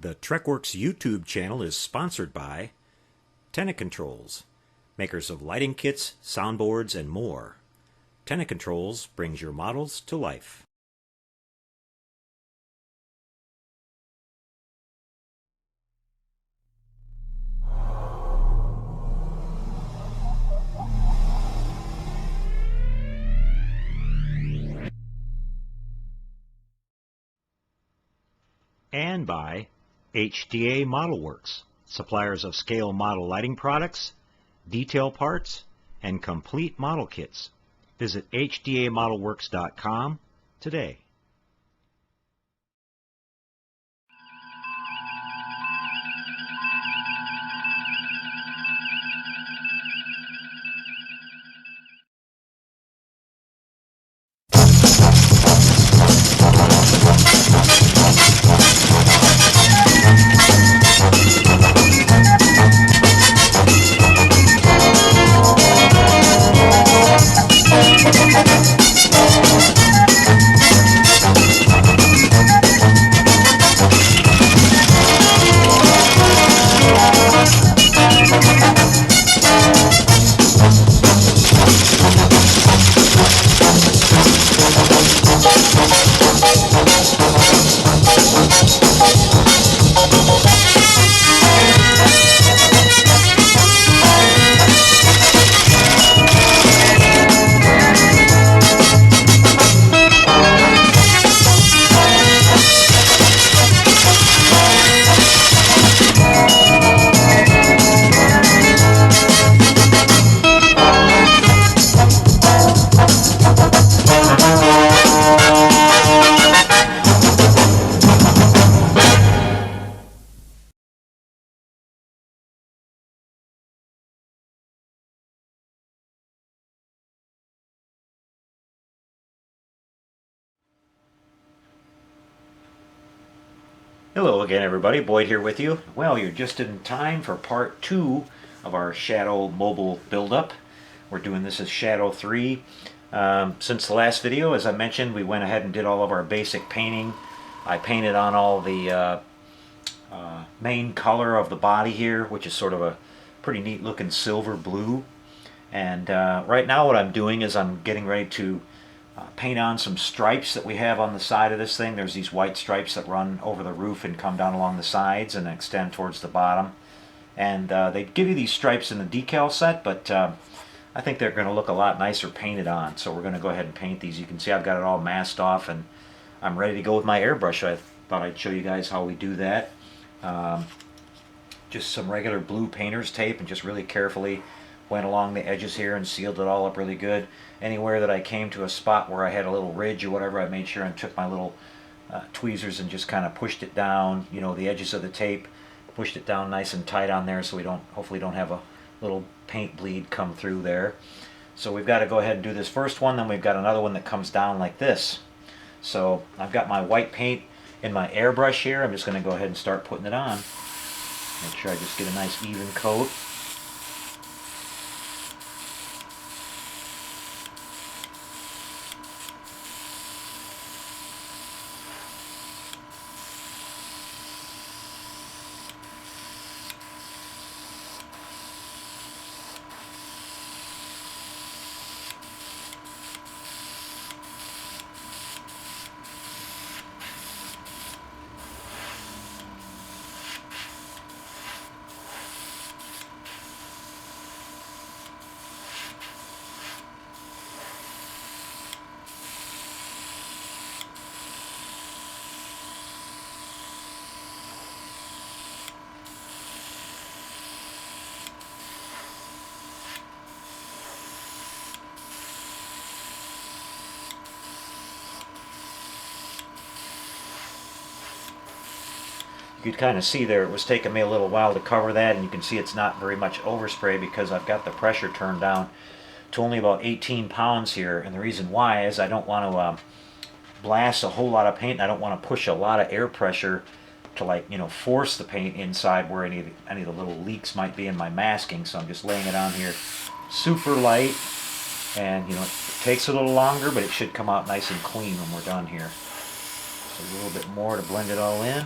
The TrekWorks YouTube channel is sponsored by Tenant Controls, makers of lighting kits, soundboards, and more. Tenant Controls brings your models to life. And by S.H.A.D.O Model Works, suppliers of scale model lighting products, detail parts, and complete model kits. Visit HDAModelWorks.com today. Hello again, everybody. Boyd here with you. Well, you're just in time for part 2 of our S.H.A.D.O mobile buildup. We're doing this as S.H.A.D.O 3. Since the last video, as I mentioned, we went ahead and did all of our basic painting. I painted on all the main color of the body here, which is sort of a pretty neat looking silver blue. And right now what I'm doing is I'm getting ready to paint on some stripes that we have on the side of this thing. There's these white stripes that run over the roof and come down along the sides and extend towards the bottom. And they give you these stripes in the decal set, but I think they're going to look a lot nicer painted on. So we're going to go ahead and paint these. You can see I've got it all masked off and I'm ready to go with my airbrush. I thought I'd show you guys how we do that. Just some regular blue painter's tape and just really carefully went along the edges here and sealed it all up really good. Anywhere that I came to a spot where I had a little ridge or whatever, I made sure and took my little tweezers and just kind of pushed it down, you know, the edges of the tape, pushed it down nice and tight on there so we hopefully don't have a little paint bleed come through there. So we've got to go ahead and do this first one, then we've got another one that comes down like this. So I've got my white paint in my airbrush here. I'm just going to go ahead and start putting it on. Make sure I just get a nice even coat. You could kind of see there it was taking me a little while to cover that, and you can see it's not very much overspray because I've got the pressure turned down to only about 18 pounds here. And the reason why is I don't want to blast a whole lot of paint. I don't want to push a lot of air pressure to, like, you know, force the paint inside where any of the little leaks might be in my masking. So I'm just laying it on here super light, and you know, it takes a little longer, but it should come out nice and clean when we're done here. So a little bit more to blend it all in.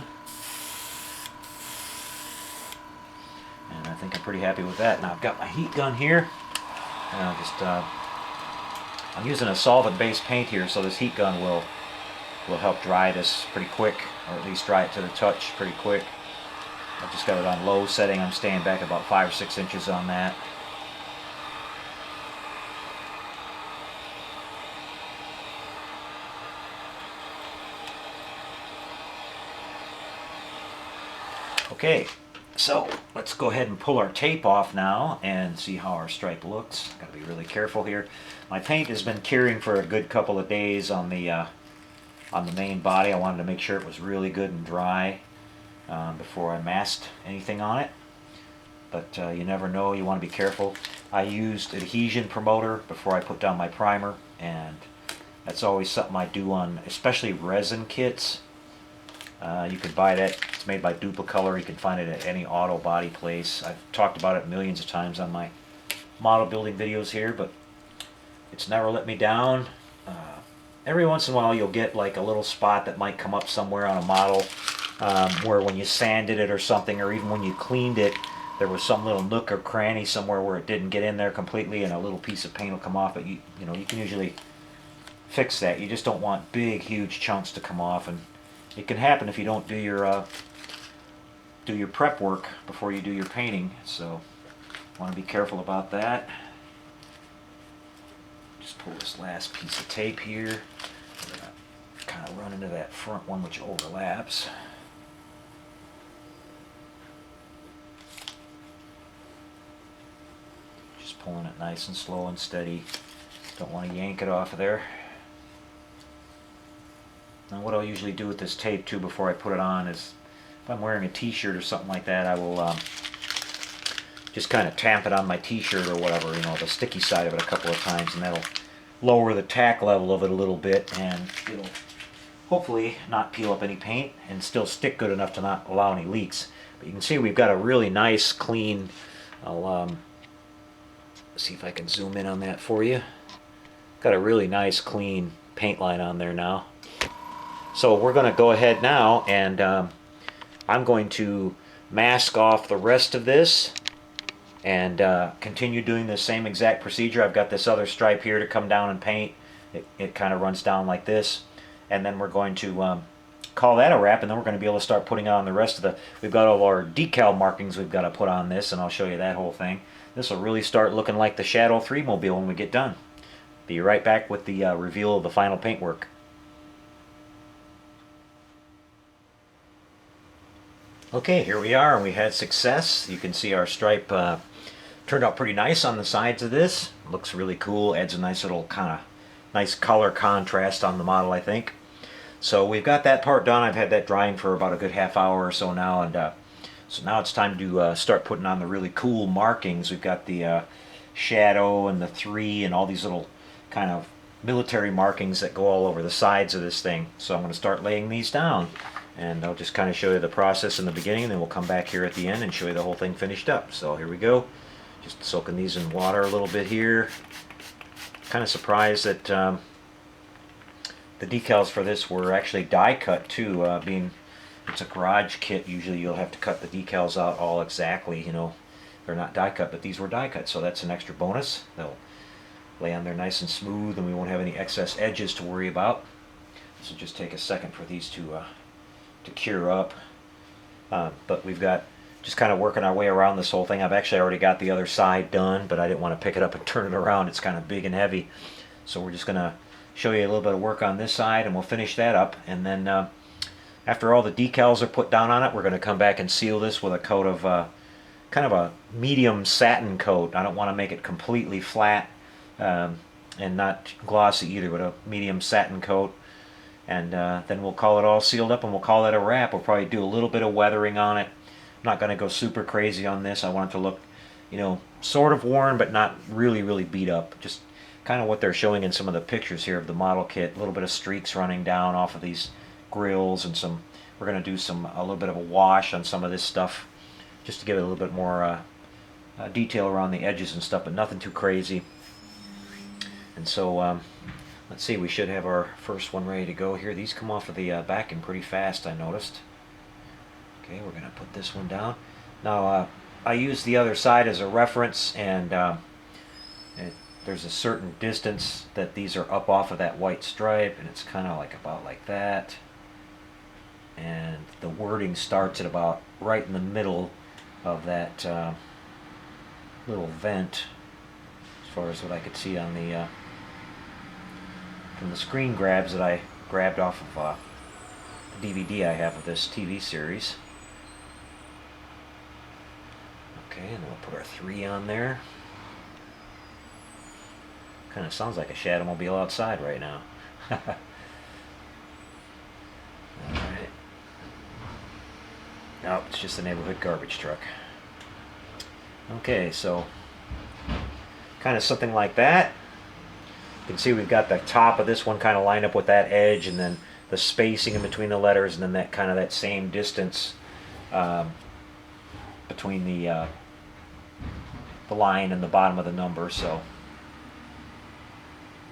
think I'm pretty happy with that. Now I've got my heat gun here, and I'm using a solvent-based paint here, so this heat gun will help dry this pretty quick, or at least dry it to the touch pretty quick. I've just got it on low setting. I'm staying back about 5 or 6 inches on that. Okay, so let's go ahead and pull our tape off now and see how our stripe looks. Got to be really careful here. My paint has been curing for a good couple of days on the main body. I wanted to make sure it was really good and dry before I masked anything on it. But you never know. You want to be careful. I used adhesion promoter before I put down my primer, and that's always something I do on especially resin kits. You can buy that. It's made by Duplicolor. You can find it at any auto body place. I've talked about it millions of times on my model building videos here, but it's never let me down. Every once in a while you'll get like a little spot that might come up somewhere on a model where when you sanded it or something, or even when you cleaned it, there was some little nook or cranny somewhere where it didn't get in there completely and a little piece of paint will come off. But you know, you can usually fix that. You just don't want big, huge chunks to come off, and it can happen if you don't do your prep work before you do your painting. So want to be careful about that. Just pull this last piece of tape here. We're going to kind of run into that front one which overlaps. Just pulling it nice and slow and steady. Don't want to yank it off of there. Now what I'll usually do with this tape too before I put it on is, if I'm wearing a t-shirt or something like that, I will just kind of tamp it on my t-shirt or whatever, you know, the sticky side of it a couple of times, and that'll lower the tack level of it a little bit, and it'll hopefully not peel up any paint and still stick good enough to not allow any leaks. But you can see we've got a really nice clean, I'll see if I can zoom in on that for you. Got a really nice clean paint line on there now. So we're going to go ahead now, and I'm going to mask off the rest of this and continue doing the same exact procedure. I've got this other stripe here to come down and paint. It kind of runs down like this, and then we're going to call that a wrap, and then we're going to be able to start putting on the rest of the, we've got all our decal markings we've got to put on this, and I'll show you that whole thing. This will really start looking like the S.H.A.D.O 3 mobile when we get done. Be right back with the reveal of the final paintwork. Okay, here we are, and we had success. You can see our stripe turned out pretty nice on the sides of this. Looks really cool, adds a nice little kind of nice color contrast on the model, I think. So we've got that part done. I've had that drying for about a good half hour or so now, and so now it's time to start putting on the really cool markings. We've got the S.H.A.D.O and the 3 and all these little kind of military markings that go all over the sides of this thing. So I'm going to start laying these down. And I'll just kind of show you the process in the beginning, and then we'll come back here at the end and show you the whole thing finished up. So here we go. Just soaking these in water a little bit here. Kind of surprised that the decals for this were actually die cut too. Being it's a garage kit, usually you'll have to cut the decals out all exactly. You know, they're not die cut, but these were die cut, so that's an extra bonus. They'll lay on there nice and smooth, and we won't have any excess edges to worry about. This will just take a second for these to cure up, but we've got just kind of working our way around this whole thing. I've actually already got the other side done, but I didn't want to pick it up and turn it around. It's kind of big and heavy, so we're just gonna show you a little bit of work on this side, and we'll finish that up. And then after all the decals are put down on it, we're going to come back and seal this with a coat of kind of a medium satin coat. I don't want to make it completely flat and not glossy either, but a medium satin coat. And then we'll call it all sealed up, and we'll call it a wrap. We'll probably do a little bit of weathering on it. I'm not going to go super crazy on this. I want it to look, you know, sort of worn, but not really, really beat up. Just kind of what they're showing in some of the pictures here of the model kit. A little bit of streaks running down off of these grills, and some. We're going to do a little bit of a wash on some of this stuff, just to give it a little bit more detail around the edges and stuff, but nothing too crazy. And so. Let's see, we should have our first one ready to go here. These come off of the backing pretty fast, I noticed. Okay, we're going to put this one down. Now, I use the other side as a reference, and there's a certain distance that these are up off of that white stripe, and it's kind of like about like that. And the wording starts at about right in the middle of that little vent, as far as what I could see on the from the screen grabs that I grabbed off of the DVD I have of this TV series. Okay, and then we'll put our 3 on there. Kind of sounds like a Shadomobile outside right now. Alright. No, it's just a neighborhood garbage truck. Okay, so kind of something like that. You can see we've got the top of this one kind of lined up with that edge, and then the spacing in between the letters, and then that kind of that same distance between the line and the bottom of the number. So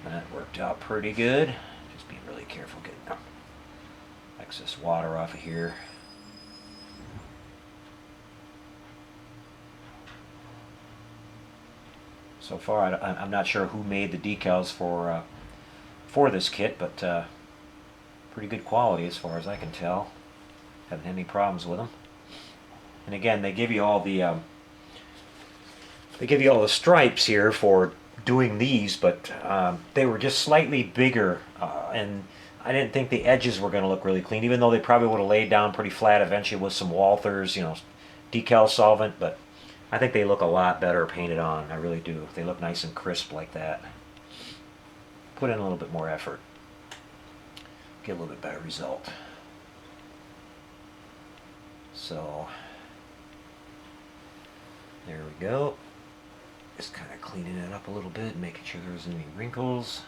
that worked out pretty good. Just being really careful getting excess water off of here. So far, I'm not sure who made the decals for this kit, but pretty good quality as far as I can tell. Haven't had any problems with them. And again, they give you all the stripes here for doing these, but they were just slightly bigger, and I didn't think the edges were going to look really clean, even though they probably would have laid down pretty flat eventually with some Walthers, decal solvent, but I think they look a lot better painted on. I really do. They look nice and crisp like that. Put in a little bit more effort. Get a little bit better result. So, there we go. Just kind of cleaning it up a little bit, making sure there isn't any wrinkles.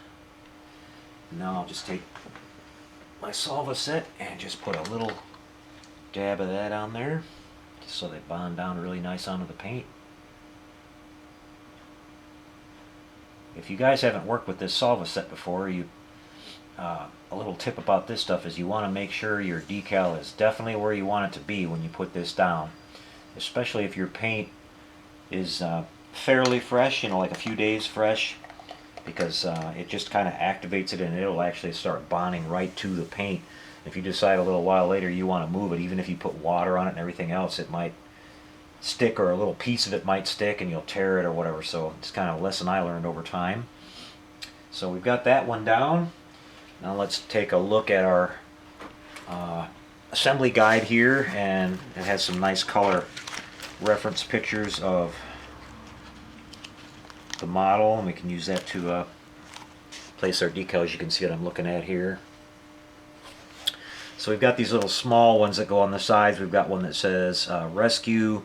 Now I'll just take my Solva set and just put a little dab of that on there, just so they bond down really nice onto the paint. If you guys haven't worked with this Solva set before, a little tip about this stuff is you want to make sure your decal is definitely where you want it to be when you put this down, especially if your paint is fairly fresh, like a few days fresh, because it just kind of activates it and it'll actually start bonding right to the paint. If you decide a little while later you want to move it, even if you put water on it and everything else, it might stick, or a little piece of it might stick and you'll tear it or whatever. So it's kind of a lesson I learned over time. So we've got that one down. Now let's take a look at our assembly guide here, and it has some nice color reference pictures of the model, and we can use that to place our decals. You can see what I'm looking at here. So we've got these little small ones that go on the sides. We've got one that says Rescue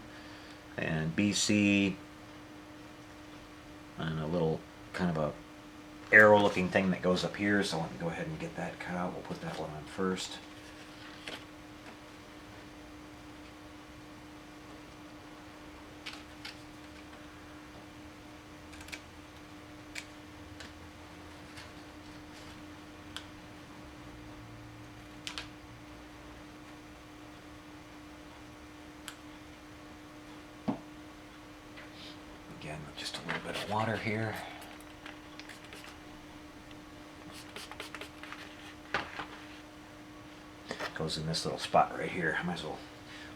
and BC, and a little kind of a arrow looking thing that goes up here. So let me go ahead and get that cut out. We'll put that one on first. Again, with just a little bit of water here. Goes in this little spot right here. I might as well,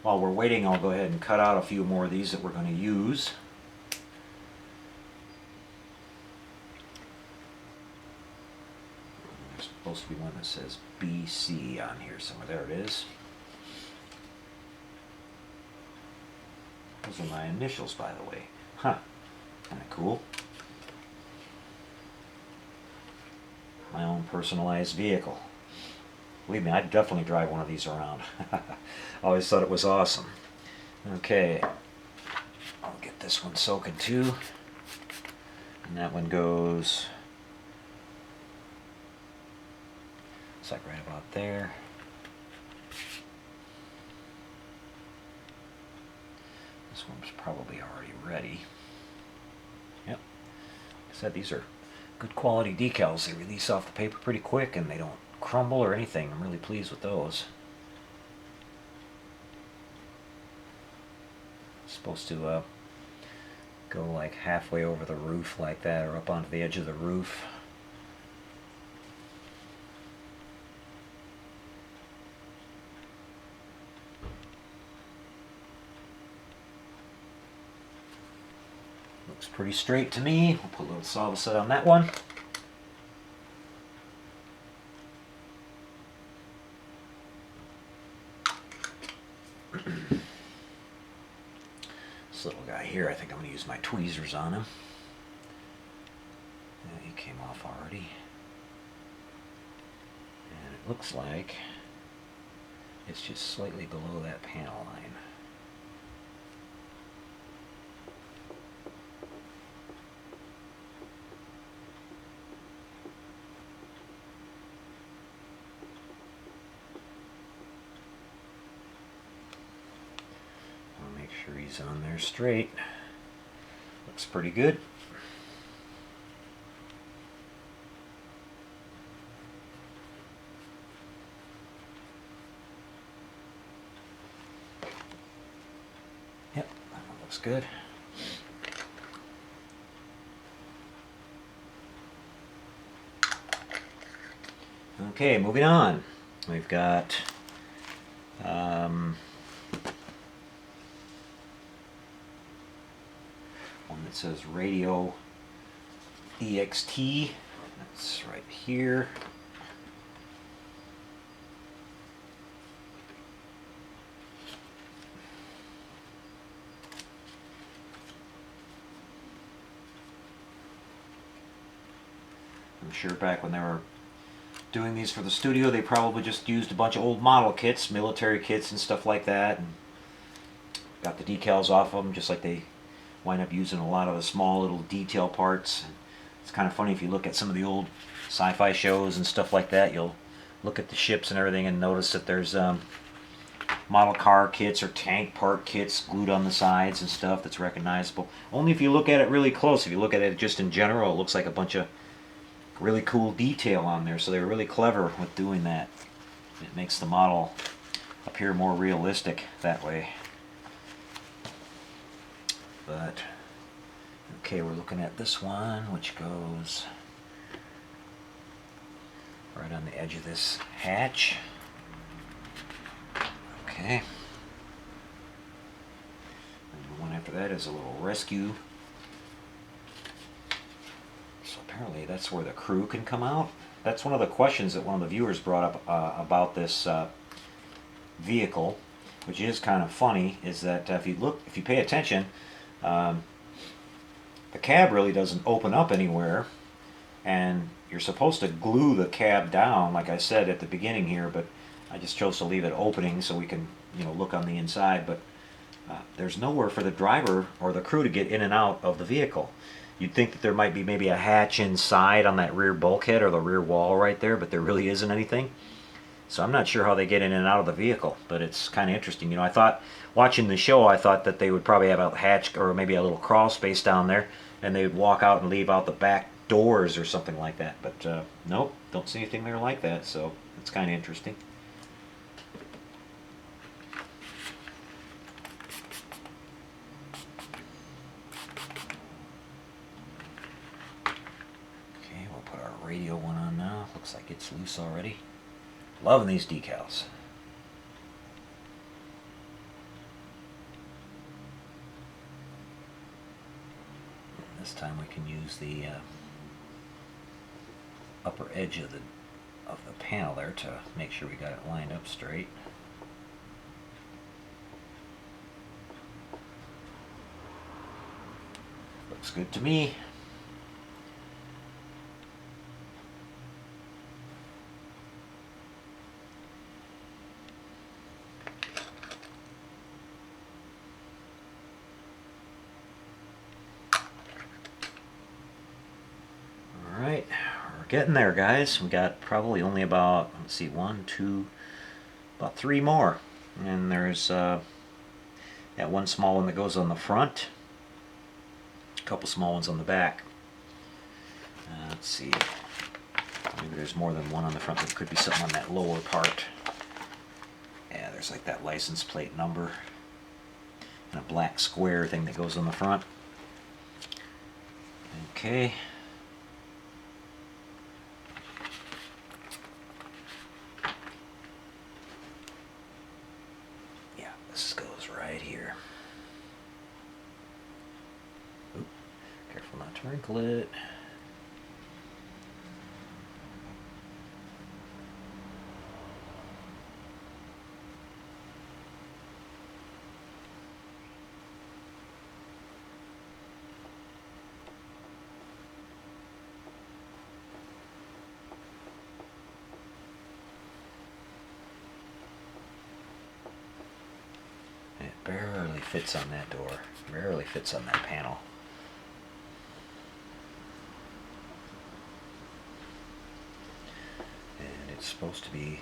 while we're waiting, I'll go ahead and cut out a few more of these that we're going to use. There's supposed to be one that says BC on here somewhere. There it is. Those are my initials, by the way. Huh. Kind of cool. My own personalized vehicle. Believe me, I'd definitely drive one of these around. I always thought it was awesome. Okay, I'll get this one soaking too. And that one goes, it's like right about there. This one's probably already ready. Yep. Like I said, these are good quality decals. They release off the paper pretty quick and they don't crumble or anything. I'm really pleased with those. supposed to go like halfway over the roof like that, or up onto the edge of the roof. Looks pretty straight to me. We'll put a little Solvaset on that one. This little guy here, I think I'm going to use my tweezers on him. Yeah, he came off already. And it looks like it's just slightly below that panel line. I'll make sure he's on there straight. Looks pretty good. Yep, that one looks good. Okay, moving on. We've got one that says Radio EXT. That's right here. I'm sure back when they were doing these for the studio, they probably just used a bunch of old model kits, military kits and stuff like that, and got the decals off of them, just like they wind up using a lot of the small little detail parts. It's kind of funny if you look at some of the old sci-fi shows and stuff like that, you'll look at the ships and everything and notice that there's model car kits or tank part kits glued on the sides and stuff that's recognizable. Only if you look at it really close. If you look at it just in general, it looks like a bunch of really cool detail on there, so they were really clever with doing that. It makes the model appear more realistic that way. But okay, we're looking at this one, which goes right on the edge of this hatch. Okay. And the one after that is a little rescue. So apparently that's where the crew can come out. That's one of the questions that one of the viewers brought up about this vehicle, which is kind of funny, is that if you pay attention, the cab really doesn't open up anywhere, and you're supposed to glue the cab down, like I said at the beginning here, but I just chose to leave it opening so we can, look on the inside. But there's nowhere for the driver or the crew to get in and out of the vehicle. You'd think that there might be maybe a hatch inside on that rear bulkhead or the rear wall right there, but there really isn't anything. So I'm not sure how they get in and out of the vehicle, but it's kind of interesting. I thought, watching the show, I thought that they would probably have a hatch or maybe a little crawl space down there, and they would walk out and leave out the back doors or something like that. But nope, don't see anything there like that, so it's kind of interesting. Radio one on now. Looks like it's loose already. Loving these decals. And this time we can use the upper edge of the panel there to make sure we got it lined up straight. Looks good to me. Getting there, guys. We got probably only about, let's see, about 3 more. And there's that one small one that goes on the front, a couple small ones on the back. Let's see, maybe there's more than one on the front. There could be something on that lower part. Yeah, there's like that license plate number. and a black square thing that goes on the front. Okay. Yeah, this goes right here. Oop, careful not to wrinkle it. Barely fits on that door. Barely fits on that panel. And it's supposed to be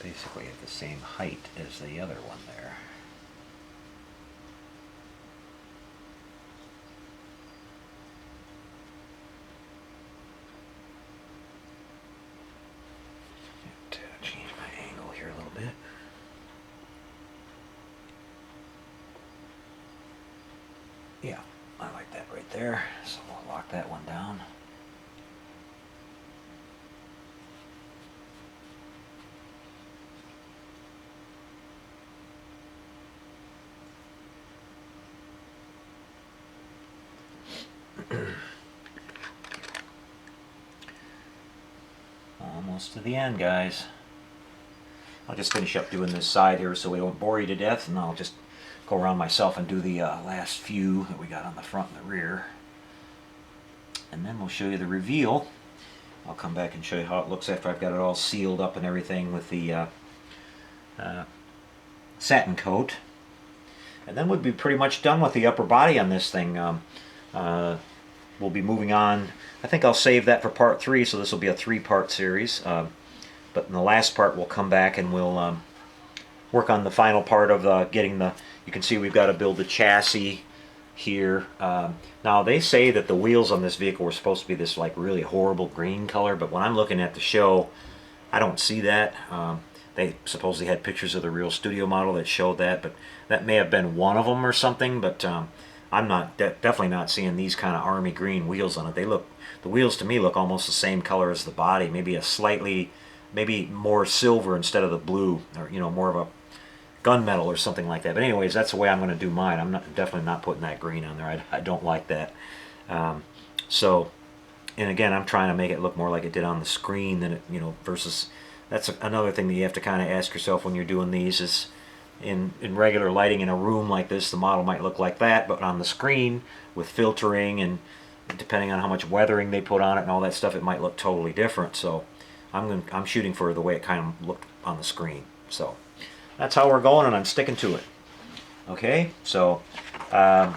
basically at the same height as the other one there. Change my angle here a little bit. Yeah, I like that right there. So we'll lock that one down. Almost to the end, guys. I'll just finish up doing this side here so we don't bore you to death, and I'll just go around myself and do the last few that we got on the front and the rear. And then we'll show you the reveal. I'll come back and show you how it looks after I've got it all sealed up and everything with the satin coat. And then we'll be pretty much done with the upper body on this thing. We'll be moving on. I think I'll save that for part 3, so this will be a 3-part series. But in the last part, we'll come back and we'll work on the final part of getting the... You can see we've got to build the chassis here. Now, they say that the wheels on this vehicle were supposed to be this like really horrible green color, but when I'm looking at the show, I don't see that. They supposedly had pictures of the real studio model that showed that, but that may have been one of them or something, but I'm not definitely not seeing these kind of army green wheels on it. They look, the wheels to me look almost the same color as the body, maybe a slightly, maybe more silver instead of the blue, or you know, more of a gunmetal or something like that. But anyways, that's the way I'm going to do mine. I'm definitely not putting that green on there. I don't like that. So, and again, I'm trying to make it look more like it did on the screen than it, you know, versus. That's another thing that you have to kind of ask yourself when you're doing these is. In regular lighting in a room like this, the model might look like that, but on the screen with filtering and depending on how much weathering they put on it and all that stuff, it might look totally different. So I'm shooting for the way it kind of looked on the screen. So that's how we're going, and I'm sticking to it. Okay, so I'm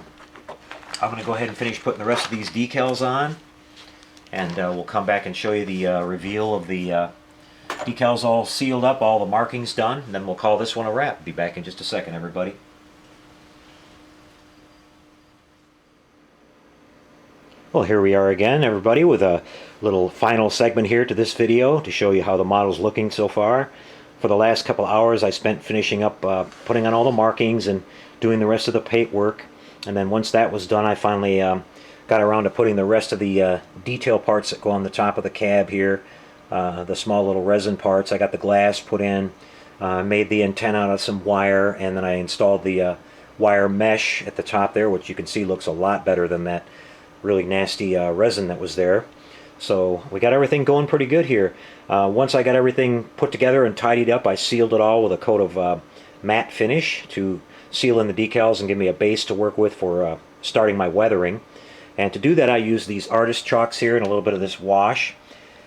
going to go ahead and finish putting the rest of these decals on, and we'll come back and show you the reveal of the decals all sealed up, all the markings done, and then we'll call this one a wrap. Be back in just a second, everybody. Well, here we are again, everybody, with a little final segment here to this video to show you how the model's looking so far. For the last couple hours, I spent finishing up putting on all the markings and doing the rest of the paintwork, and then once that was done, I finally got around to putting the rest of the detail parts that go on the top of the cab here. The small little resin parts. I got the glass put in, made the antenna out of some wire, and then I installed the wire mesh at the top there, which you can see looks a lot better than that really nasty resin that was there. So we got everything going pretty good here. Once I got everything put together and tidied up, I sealed it all with a coat of matte finish to seal in the decals and give me a base to work with for starting my weathering. And to do that, I used these artist chalks here and a little bit of this wash.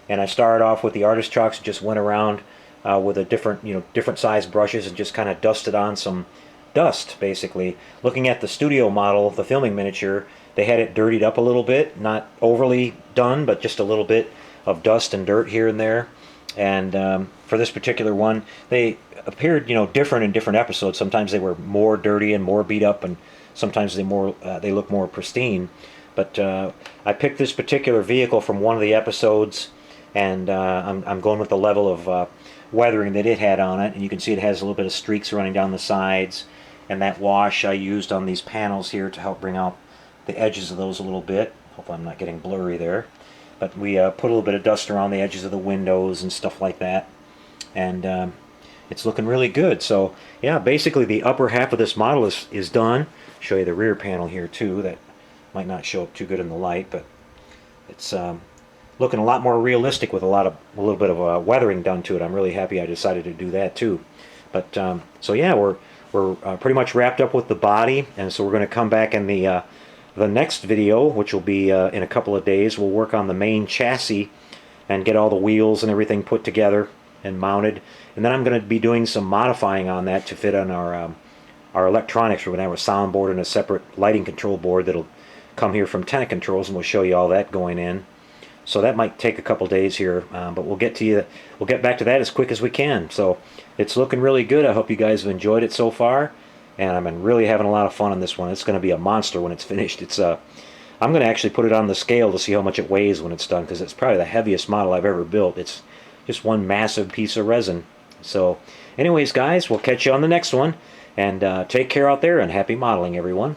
And I started off with the artist chalks, just went around with a different size brushes and just kind of dusted on some dust, basically. Looking at the studio model, the filming miniature, they had it dirtied up a little bit, not overly done, but just a little bit of dust and dirt here and there. And for this particular one, they appeared, different in different episodes. Sometimes they were more dirty and more beat up, and sometimes they look more pristine. But I picked this particular vehicle from one of the episodes. and I'm going with the level of weathering that it had on it, and you can see it has a little bit of streaks running down the sides, and that wash I used on these panels here to help bring out the edges of those a little bit. Hope I'm not getting blurry there. But we put a little bit of dust around the edges of the windows and stuff like that, and it's looking really good. So yeah, basically the upper half of this model is done. Show you the rear panel here too. That might not show up too good in the light, but it's looking a lot more realistic with a little bit of weathering done to it. I'm really happy I decided to do that too. But so yeah, we're pretty much wrapped up with the body, and so we're going to come back in the next video, which will be in a couple of days. We'll work on the main chassis and get all the wheels and everything put together and mounted, and then I'm going to be doing some modifying on that to fit on our electronics. We're going to have a soundboard and a separate lighting control board that'll come here from Tenant Controls, and we'll show you all that going in. So that might take a couple days here, but we'll get back to that as quick as we can. So it's looking really good. I hope you guys have enjoyed it so far, and I've been really having a lot of fun on this one. It's going to be a monster when it's finished. I'm going to actually put it on the scale to see how much it weighs when it's done, because it's probably the heaviest model I've ever built. It's just one massive piece of resin. So anyways, guys, we'll catch you on the next one, and take care out there, and happy modeling, everyone.